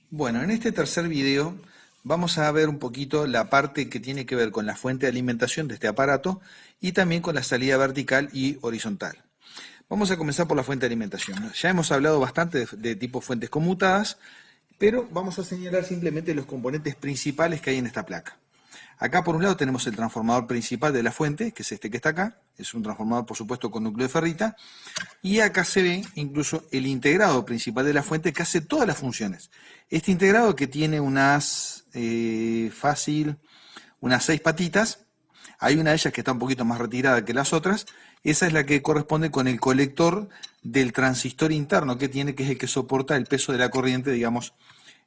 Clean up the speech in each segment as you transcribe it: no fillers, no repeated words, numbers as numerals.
Bueno, en este tercer video vamos a ver un poquito la parte que tiene que ver con la fuente de alimentación de este aparato y también con la salida vertical y horizontal. Vamos a comenzar por la fuente de alimentación, ¿no? Ya hemos hablado bastante de tipo fuentes conmutadas, pero vamos a señalar simplemente los componentes principales que hay en esta placa. Acá por un lado tenemos el transformador principal de la fuente, que es este que está acá, es un transformador por supuesto con núcleo de ferrita, y acá se ve incluso el integrado principal de la fuente que hace todas las funciones. Este integrado que tiene unas 6 patitas, hay una de ellas que está un poquito más retirada que las otras, esa es la que corresponde con el colector del transistor interno que tiene, que es el que soporta el peso de la corriente, digamos,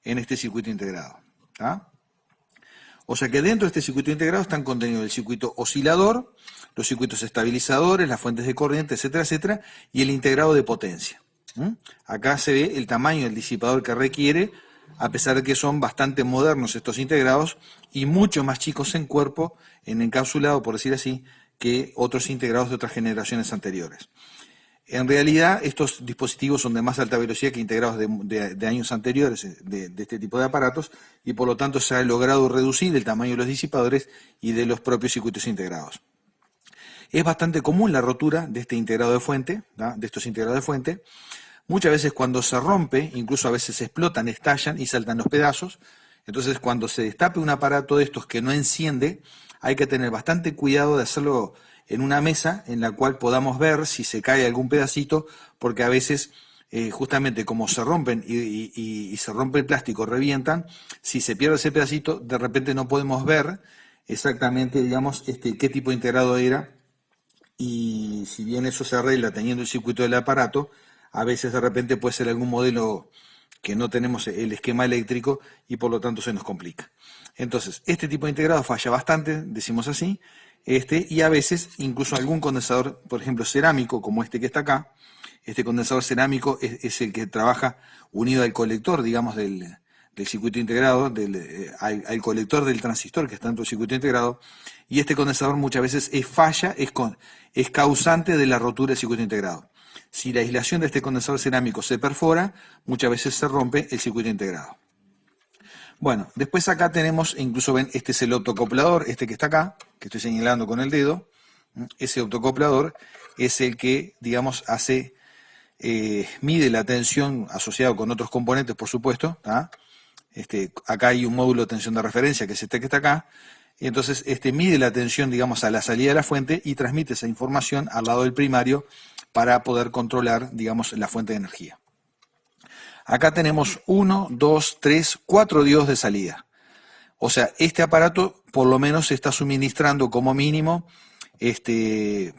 en este circuito integrado. ¿Tá? O sea que dentro de este circuito integrado están contenidos el circuito oscilador, los circuitos estabilizadores, las fuentes de corriente, etcétera, etcétera, y el integrado de potencia. Acá se ve el tamaño del disipador que requiere, a pesar de que son bastante modernos estos integrados y mucho más chicos en cuerpo, en encapsulado, por decir así, que otros integrados de otras generaciones anteriores. En realidad, estos dispositivos son de más alta velocidad que integrados de años anteriores de este tipo de aparatos y por lo tanto se ha logrado reducir el tamaño de los disipadores y de los propios circuitos integrados. Es bastante común la rotura de este integrado de fuente, ¿no? De estos integrados de fuente. Muchas veces cuando se rompe, incluso a veces explotan, estallan y saltan los pedazos. Entonces cuando se destape un aparato de estos que no enciende, hay que tener bastante cuidado de hacerlo en una mesa en la cual podamos ver si se cae algún pedacito, porque a veces justamente como se rompen y se rompe el plástico, revientan, si se pierde ese pedacito, de repente no podemos ver exactamente, digamos, qué tipo de integrado era, y si bien eso se arregla teniendo el circuito del aparato, a veces de repente puede ser algún modelo que no tenemos el esquema eléctrico y por lo tanto se nos complica. Entonces, este tipo de integrado falla bastante, decimos así, y a veces incluso algún condensador, por ejemplo, cerámico, como este que está acá, este condensador cerámico es el que trabaja unido al colector, digamos, del circuito integrado, al colector del transistor que está dentro del circuito integrado, y este condensador muchas veces es causante de la rotura del circuito integrado. Si la aislación de este condensador cerámico se perfora, muchas veces se rompe el circuito integrado. Bueno, después acá tenemos, incluso ven, este es el optocoplador, este que está acá, que estoy señalando con el dedo. Ese optocoplador es el que, digamos, mide la tensión asociado con otros componentes, por supuesto. ¿Tá? Acá hay un módulo de tensión de referencia, que es este que está acá, y entonces mide la tensión, digamos, a la salida de la fuente y transmite esa información al lado del primario para poder controlar, digamos, la fuente de energía. Acá tenemos 1, 2, 3, 4 diodos de salida. O sea, este aparato por lo menos está suministrando como mínimo,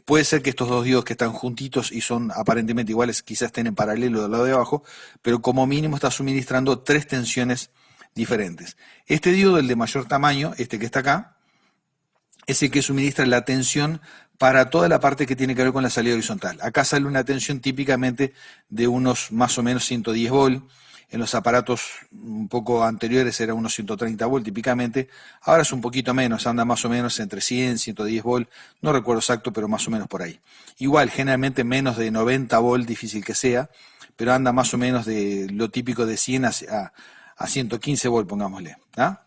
puede ser que estos dos diodos que están juntitos y son aparentemente iguales, quizás estén en paralelo del lado de abajo, pero como mínimo está suministrando 3 tensiones diferentes. Este diodo, el de mayor tamaño, este que está acá, es el que suministra la tensión para toda la parte que tiene que ver con la salida horizontal. Acá sale una tensión típicamente de unos más o menos 110 volt. En los aparatos un poco anteriores era unos 130 volt típicamente. Ahora es un poquito menos, anda más o menos entre 100, 110 volt. No recuerdo exacto, pero más o menos por ahí. Igual, generalmente menos de 90 volt, difícil que sea, pero anda más o menos de lo típico de 100 a 115 volt, pongámosle. ¿Ah?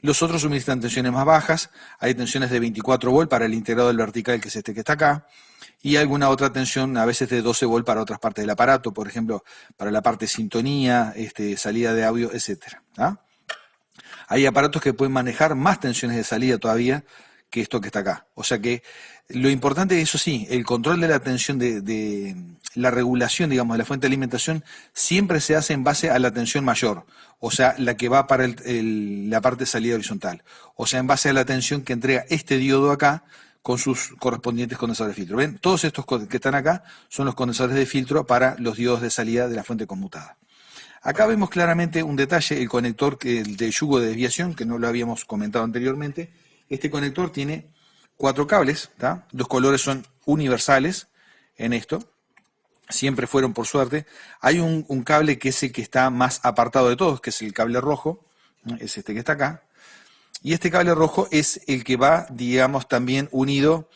Los otros suministran tensiones más bajas, hay tensiones de 24 volt para el integrado del vertical, que es este que está acá, y alguna otra tensión a veces de 12 volt para otras partes del aparato, por ejemplo, para la parte de sintonía, salida de audio, etc. ¿Ah? Hay aparatos que pueden manejar más tensiones de salida todavía que esto que está acá. O sea que lo importante, eso sí, el control de la tensión, de la regulación, digamos, de la fuente de alimentación, siempre se hace en base a la tensión mayor, o sea, la que va para la parte de salida horizontal, o sea, en base a la tensión que entrega este diodo acá con sus correspondientes condensadores de filtro. ¿Ven? Todos estos que están acá son los condensadores de filtro para los diodos de salida de la fuente conmutada. Acá vemos claramente un detalle, el conector de yugo de desviación, que no lo habíamos comentado anteriormente. Este conector tiene 4 cables, ¿tá? Los colores son universales en esto, siempre fueron por suerte. Hay un cable que es el que está más apartado de todos, que es el cable rojo, es este que está acá. Y este cable rojo es el que va, digamos, también unido,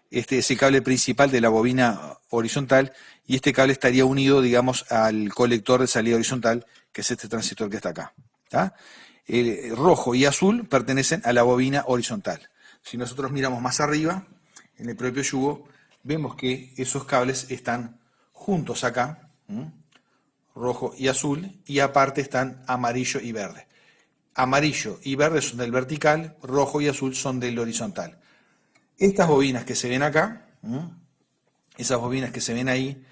es el cable principal de la bobina horizontal, y este cable estaría unido, digamos, al colector de salida horizontal, que es este transistor que está acá. ¿tá? Rojo y azul pertenecen a la bobina horizontal. Si nosotros miramos más arriba, en el propio yugo, vemos que esos cables están juntos acá, rojo y azul, y aparte están amarillo y verde. Amarillo y verde son del vertical, rojo y azul son del horizontal. Estas bobinas que se ven acá, esas bobinas que se ven ahí,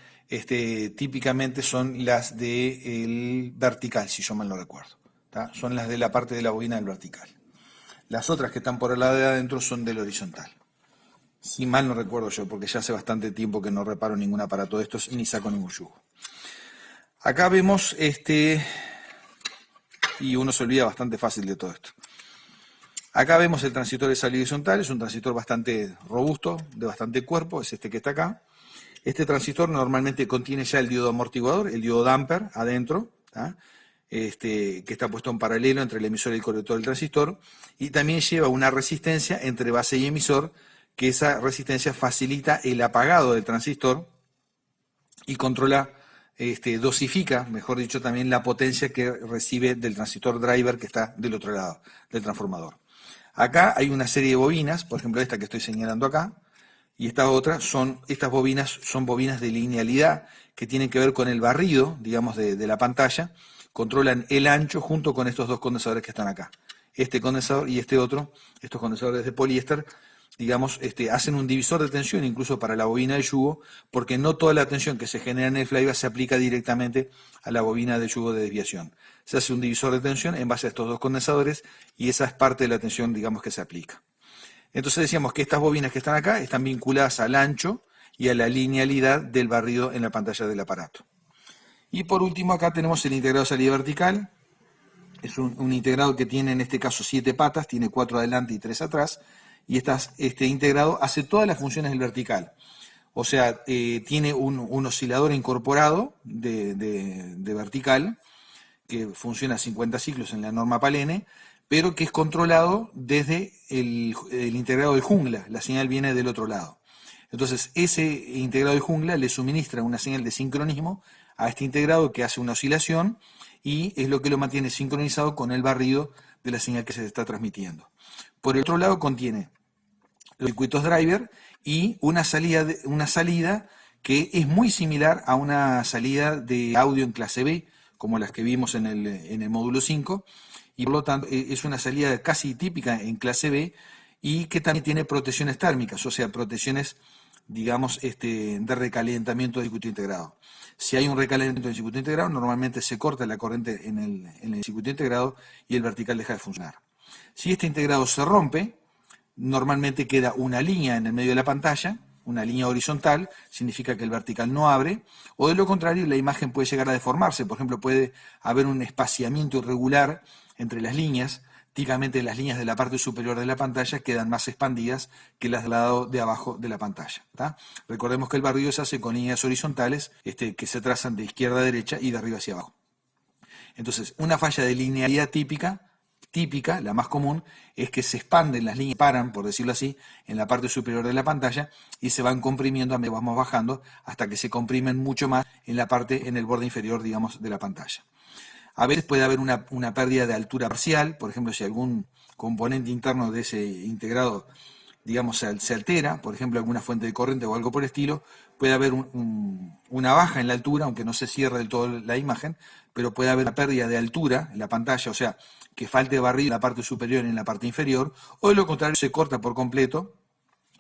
típicamente son las del vertical, si yo mal no recuerdo. ¿Tá? Son las de la parte de la bobina del vertical. Las otras que están por el lado de adentro son del horizontal. Si mal no recuerdo yo, porque ya hace bastante tiempo que no reparo ningún aparato de estos ni saco ningún yugo. Acá vemos y uno se olvida bastante fácil de todo esto. Acá vemos el transistor de salida horizontal, es un transistor bastante robusto, de bastante cuerpo, es este que está acá. Este transistor normalmente contiene ya el diodo amortiguador, el diodo damper adentro, ¿tá? Que está puesto en paralelo entre el emisor y el colector del transistor, y también lleva una resistencia entre base y emisor, que esa resistencia facilita el apagado del transistor y controla, dosifica, mejor dicho, también la potencia que recibe del transistor driver que está del otro lado del transformador. Acá hay una serie de bobinas, por ejemplo esta que estoy señalando acá, y estas bobinas son bobinas de linealidad que tienen que ver con el barrido, digamos, de la pantalla. Controlan el ancho junto con estos dos condensadores que están acá. Este condensador y este otro, estos condensadores de poliéster, digamos, hacen un divisor de tensión incluso para la bobina de yugo, porque no toda la tensión que se genera en el flyback se aplica directamente a la bobina de yugo de desviación. Se hace un divisor de tensión en base a estos dos condensadores y esa es parte de la tensión, digamos, que se aplica. Entonces decíamos que estas bobinas que están acá están vinculadas al ancho y a la linealidad del barrido en la pantalla del aparato. Y por último acá tenemos el integrado de salida vertical. Es un integrado que tiene en este caso 7 patas, tiene 4 adelante y 3 atrás. Y este integrado hace todas las funciones del vertical. O sea, tiene un oscilador incorporado de vertical que funciona a 50 ciclos en la norma Palene, pero que es controlado desde el integrado de jungla. La señal viene del otro lado. Entonces, ese integrado de jungla le suministra una señal de sincronismo a este integrado que hace una oscilación y es lo que lo mantiene sincronizado con el barrido de la señal que se está transmitiendo. Por el otro lado contiene los circuitos driver y una salida que es muy similar a una salida de audio en clase B, como las que vimos en el módulo 5, y por lo tanto es una salida casi típica en clase B y que también tiene protecciones térmicas, o sea, protecciones, digamos, de recalentamiento del circuito integrado. Si hay un recalentamiento del circuito integrado, normalmente se corta la corriente en el circuito integrado y el vertical deja de funcionar. Si este integrado se rompe, normalmente queda una línea en el medio de la pantalla, una línea horizontal, significa que el vertical no abre, o de lo contrario la imagen puede llegar a deformarse, por ejemplo puede haber un espaciamiento irregular entre las líneas, típicamente las líneas de la parte superior de la pantalla quedan más expandidas que las del lado de abajo de la pantalla. ¿Tá? Recordemos que el barrido se hace con líneas horizontales que se trazan de izquierda a derecha y de arriba hacia abajo. Entonces, una falla de linealidad típica, la más común, es que se expanden las líneas, paran, por decirlo así, en la parte superior de la pantalla y se van comprimiendo a medida que vamos bajando hasta que se comprimen mucho más en el borde inferior, digamos, de la pantalla. A veces puede haber una pérdida de altura parcial, por ejemplo, si algún componente interno de ese integrado, digamos, se altera, por ejemplo, alguna fuente de corriente o algo por el estilo, puede haber una baja en la altura, aunque no se cierre del todo la imagen, pero puede haber una pérdida de altura en la pantalla, o sea, que falte barrido en la parte superior y en la parte inferior, o de lo contrario se corta por completo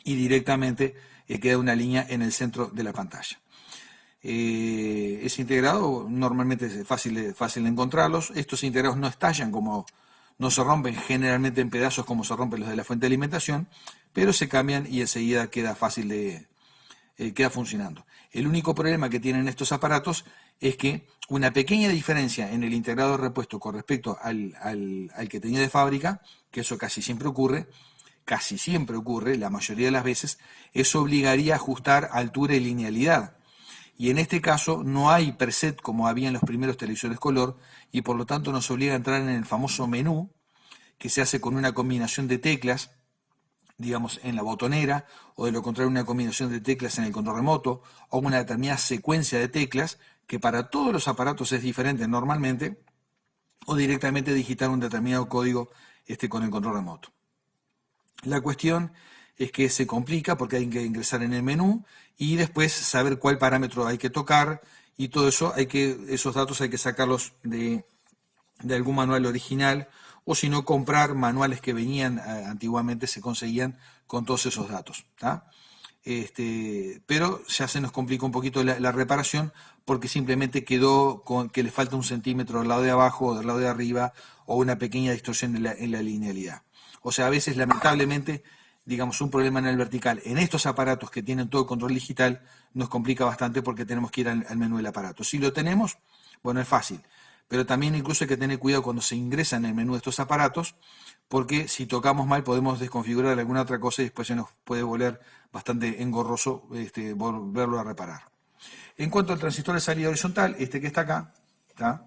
y directamente queda una línea en el centro de la pantalla. Ese integrado normalmente es fácil de encontrarlos. Estos integrados no estallan, no se rompen generalmente en pedazos como se rompen los de la fuente de alimentación, pero se cambian y enseguida queda queda funcionando. El único problema que tienen estos aparatos es que una pequeña diferencia en el integrado de repuesto con respecto al que tenía de fábrica, que eso casi siempre ocurre, la mayoría de las veces, eso obligaría a ajustar altura y linealidad. Y en este caso no hay preset como había en los primeros televisores color y por lo tanto nos obliga a entrar en el famoso menú que se hace con una combinación de teclas, digamos en la botonera, o de lo contrario una combinación de teclas en el control remoto, o una determinada secuencia de teclas que para todos los aparatos es diferente normalmente, o directamente digitar un determinado código con el control remoto. La cuestión es que se complica porque hay que ingresar en el menú y después saber cuál parámetro hay que tocar, y todo eso esos datos hay que sacarlos de algún manual original, o si no, comprar manuales que venían antiguamente, se conseguían con todos esos datos, ¿tá? Pero ya se nos complicó un poquito la reparación, porque simplemente quedó con que le falta un centímetro del lado de abajo o del lado de arriba, o una pequeña distorsión en la linealidad. O sea, a veces, lamentablemente, digamos, un problema en el vertical en estos aparatos que tienen todo el control digital nos complica bastante, porque tenemos que ir al menú del aparato. Si lo tenemos, bueno, es fácil, pero también incluso hay que tener cuidado cuando se ingresa en el menú de estos aparatos, porque si tocamos mal podemos desconfigurar alguna otra cosa y después se nos puede volver bastante engorroso volverlo a reparar. En cuanto al transistor de salida horizontal, que está acá, ¿tá?,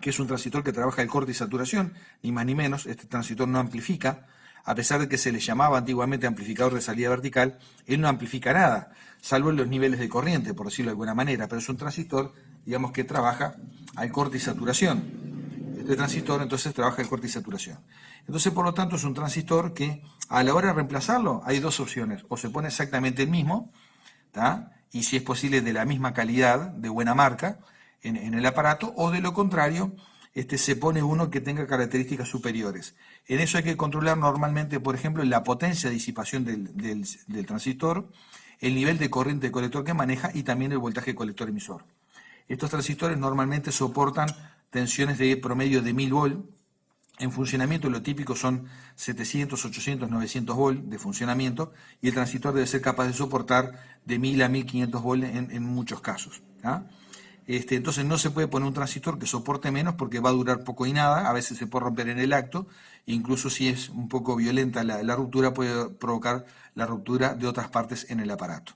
que es un transistor que trabaja el corte y saturación, ni más ni menos. Este transistor no amplifica, a pesar de que se le llamaba antiguamente amplificador de salida vertical. Él no amplifica nada, salvo en los niveles de corriente, por decirlo de alguna manera, pero es un transistor, digamos, que trabaja al corte y saturación. Este transistor entonces trabaja el corte y saturación. Entonces, por lo tanto, es un transistor que a la hora de reemplazarlo hay dos opciones: o se pone exactamente el mismo, ¿tá?, y si es posible de la misma calidad, de buena marca, en el aparato, o de lo contrario, se pone uno que tenga características superiores. En eso hay que controlar normalmente, por ejemplo, la potencia de disipación del transistor, el nivel de corriente de colector que maneja y también el voltaje colector emisor. Estos transistores normalmente soportan tensiones de promedio de 1000 volts. En funcionamiento lo típico son 700, 800, 900 volts de funcionamiento, y el transistor debe ser capaz de soportar de 1000 a 1500 volts en muchos casos, ¿ah? Entonces no se puede poner un transistor que soporte menos, porque va a durar poco y nada, a veces se puede romper en el acto, incluso si es un poco violenta la ruptura, puede provocar la ruptura de otras partes en el aparato.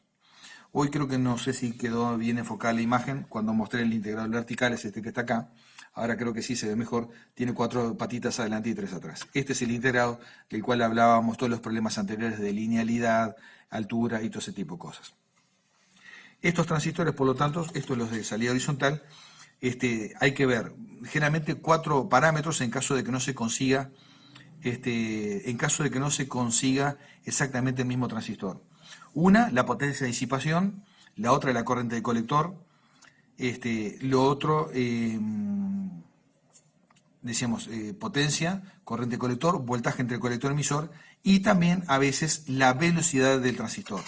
Hoy creo que no sé si quedó bien enfocada la imagen cuando mostré el integrador vertical, es que está acá. Ahora creo que sí se ve mejor, tiene 4 patitas adelante y 3 atrás. Este es el integrado del cual hablábamos, todos los problemas anteriores de linealidad, altura y todo ese tipo de cosas. Estos transistores, por lo tanto, estos los de salida horizontal, hay que ver generalmente 4 parámetros en caso de que no se consiga, exactamente el mismo transistor. Una, la potencia de disipación; la otra, la corriente de colector; lo otro, decíamos, potencia, corriente de colector, voltaje entre el colector y emisor, y también a veces la velocidad del transistor,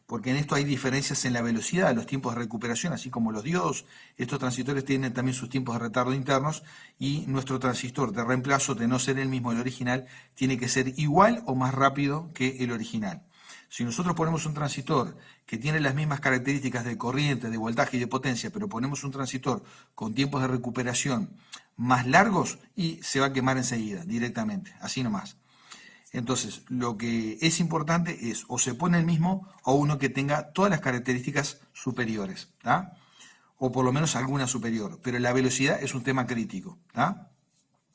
porque en esto hay diferencias en la velocidad, los tiempos de recuperación, así como los diodos. Estos transistores tienen también sus tiempos de retardo internos, y nuestro transistor de reemplazo, de no ser el mismo del original, tiene que ser igual o más rápido que el original. Si nosotros ponemos un transistor que tiene las mismas características de corriente, de voltaje y de potencia, pero ponemos un transistor con tiempos de recuperación más largos, y se va a quemar enseguida, directamente, así nomás. Entonces, lo que es importante es o se pone el mismo, o uno que tenga todas las características superiores, ¿tá?, o por lo menos alguna superior. Pero la velocidad es un tema crítico, ¿tá?,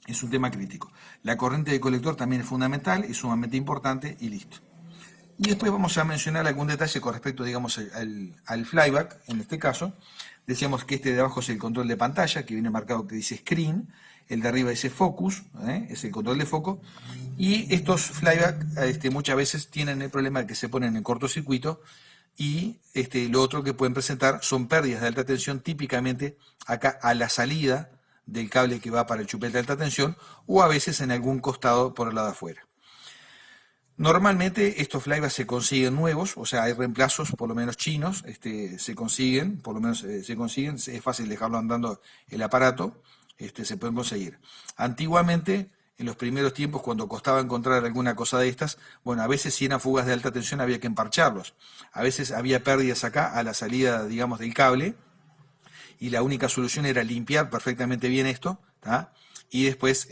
es un tema crítico. La corriente de colector también es fundamental, es sumamente importante, y listo. Y después vamos a mencionar algún detalle con respecto, digamos, al flyback. En este caso, decíamos que de abajo es el control de pantalla, que viene marcado que dice screen; el de arriba dice focus, es el control de foco. Y estos flyback muchas veces tienen el problema de que se ponen en cortocircuito, y lo otro que pueden presentar son pérdidas de alta tensión, típicamente acá a la salida del cable que va para el chupete de alta tensión, o a veces en algún costado por el lado de afuera. Normalmente estos flybacks se consiguen nuevos, o sea, hay reemplazos, por lo menos chinos, se consiguen, por lo menos se consiguen, es fácil dejarlo andando el aparato, se pueden conseguir. Antiguamente, en los primeros tiempos, cuando costaba encontrar alguna cosa de estas, bueno, a veces si eran fugas de alta tensión había que emparcharlos, a veces había pérdidas acá a la salida, digamos, del cable, y la única solución era limpiar perfectamente bien esto, ¿tá?, y después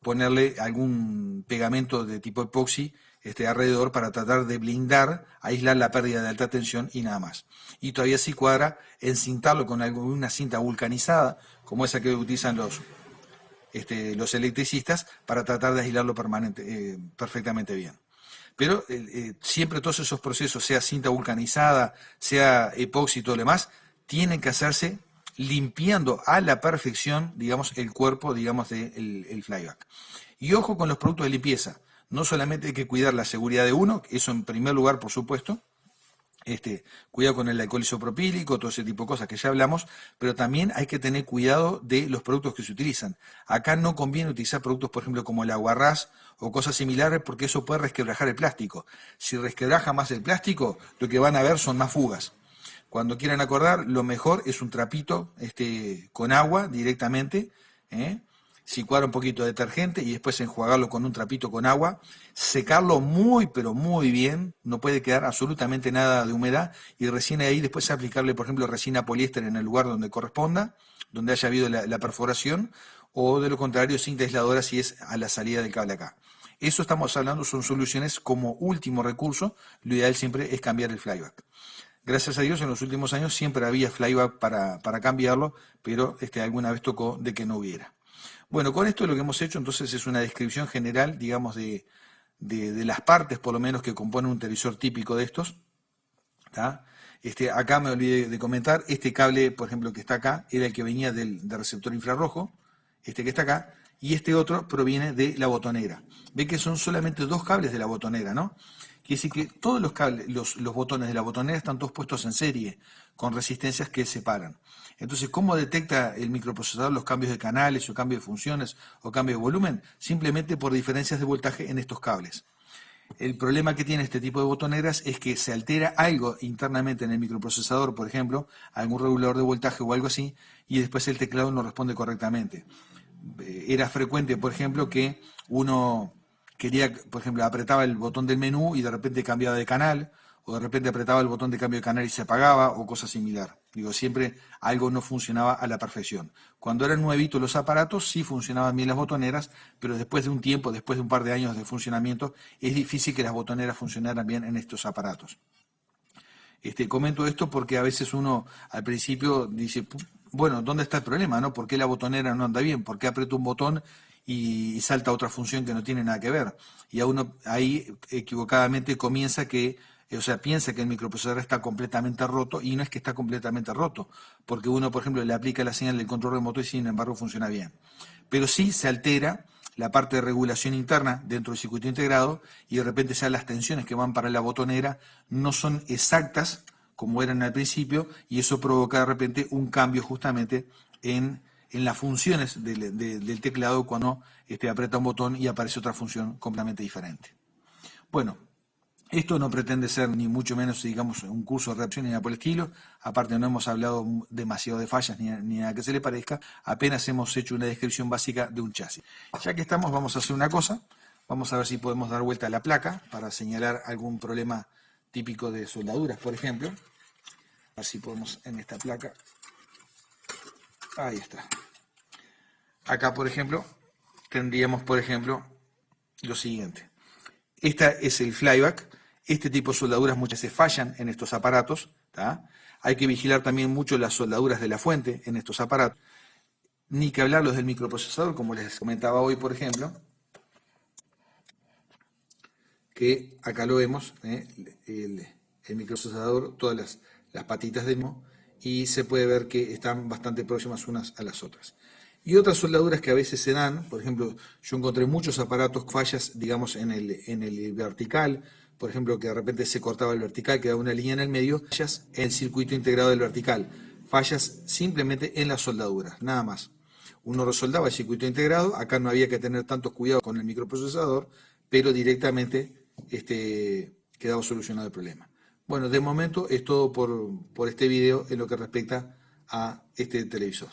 ponerle algún pegamento de tipo epoxi alrededor, para tratar de blindar, aislar la pérdida de alta tensión, y nada más. Y todavía sí cuadra encintarlo con una cinta vulcanizada, como esa que utilizan los electricistas, para tratar de aislarlo perfectamente bien. Pero siempre todos esos procesos, sea cinta vulcanizada, sea epoxi y todo lo demás, tienen que hacerse limpiando a la perfección, digamos, el cuerpo, digamos, del flyback. Y ojo con los productos de limpieza. No solamente hay que cuidar la seguridad de uno, eso en primer lugar, por supuesto, cuidado con el alcohol isopropílico, todo ese tipo de cosas que ya hablamos, pero también hay que tener cuidado de los productos que se utilizan. Acá no conviene utilizar productos, por ejemplo, como el aguarrás o cosas similares, porque eso puede resquebrajar el plástico. Si resquebraja más el plástico, lo que van a ver son más fugas. Cuando quieran acordar, lo mejor es un trapito con agua directamente, licuar un poquito de detergente y después enjuagarlo con un trapito con agua, secarlo muy pero muy bien, no puede quedar absolutamente nada de humedad y recién ahí después aplicarle, por ejemplo, resina poliéster en el lugar donde corresponda, donde haya habido la perforación, o de lo contrario cinta aisladora si es a la salida del cable acá. Eso estamos hablando, son soluciones como último recurso, lo ideal siempre es cambiar el flyback. Gracias a Dios en los últimos años siempre había flyback para cambiarlo, pero alguna vez tocó de que no hubiera. Bueno, con esto lo que hemos hecho entonces es una descripción general, digamos, de las partes por lo menos que componen un televisor típico de estos. ¿Tá? Acá me olvidé de comentar, este cable, por ejemplo, que está acá, era el que venía del receptor infrarrojo, que está acá, y este otro proviene de la botonera. Ve que son solamente dos cables de la botonera, ¿no? Quiere decir que todos los cables, los botones de la botonera están todos puestos en serie, con resistencias que separan. Entonces, ¿cómo detecta el microprocesador los cambios de canales o cambios de funciones o cambios de volumen? Simplemente por diferencias de voltaje en estos cables. El problema que tiene este tipo de botoneras es que se altera algo internamente en el microprocesador, por ejemplo, algún regulador de voltaje o algo así, y después el teclado no responde correctamente. Era frecuente, por ejemplo, que uno quería, por ejemplo, apretaba el botón del menú y de repente cambiaba de canal, o de repente apretaba el botón de cambio de canal y se apagaba, o cosa similar. Digo, siempre algo no funcionaba a la perfección. Cuando eran nuevitos los aparatos, sí funcionaban bien las botoneras, pero después de un tiempo, después de un par de años de funcionamiento, es difícil que las botoneras funcionaran bien en estos aparatos. Comento esto porque a veces uno al principio dice, bueno, ¿dónde está el problema, no? ¿Por qué la botonera no anda bien? ¿Por qué aprieto un botón y salta otra función que no tiene nada que ver? Y a uno ahí equivocadamente piensa que el microprocesador está completamente roto, y no es que está completamente roto, porque uno, por ejemplo, le aplica la señal del control remoto y sin embargo funciona bien. Pero sí se altera la parte de regulación interna dentro del circuito integrado y de repente ya las tensiones que van para la botonera no son exactas como eran al principio, y eso provoca de repente un cambio justamente en las funciones del teclado cuando aprieta un botón y aparece otra función completamente diferente. Bueno, esto no pretende ser ni mucho menos, digamos, un curso de reacción ni nada por el estilo. Aparte no hemos hablado demasiado de fallas ni nada que se le parezca. Apenas hemos hecho una descripción básica de un chasis. Ya que estamos, vamos a hacer una cosa. Vamos a ver si podemos dar vuelta a la placa para señalar algún problema típico de soldaduras, por ejemplo. A ver si podemos en esta placa. Ahí está. Acá, por ejemplo, tendríamos, por ejemplo, lo siguiente. Este es el flyback. Este tipo de soldaduras muchas veces fallan en estos aparatos. ¿Tá? Hay que vigilar también mucho las soldaduras de la fuente en estos aparatos. Ni que hablar los del microprocesador, como les comentaba hoy, por ejemplo. Que acá lo vemos, el microprocesador, todas las patitas de mismo, y se puede ver que están bastante próximas unas a las otras. Y otras soldaduras que a veces se dan, por ejemplo, yo encontré muchos aparatos fallas, digamos, en el vertical, por ejemplo, que de repente se cortaba el vertical, quedaba una línea en el medio, fallas en el circuito integrado del vertical, fallas simplemente en las soldaduras, nada más. Uno resoldaba el circuito integrado, acá no había que tener tanto cuidado con el microprocesador, pero directamente quedaba solucionado el problema. Bueno, de momento es todo por este video en lo que respecta a este televisor.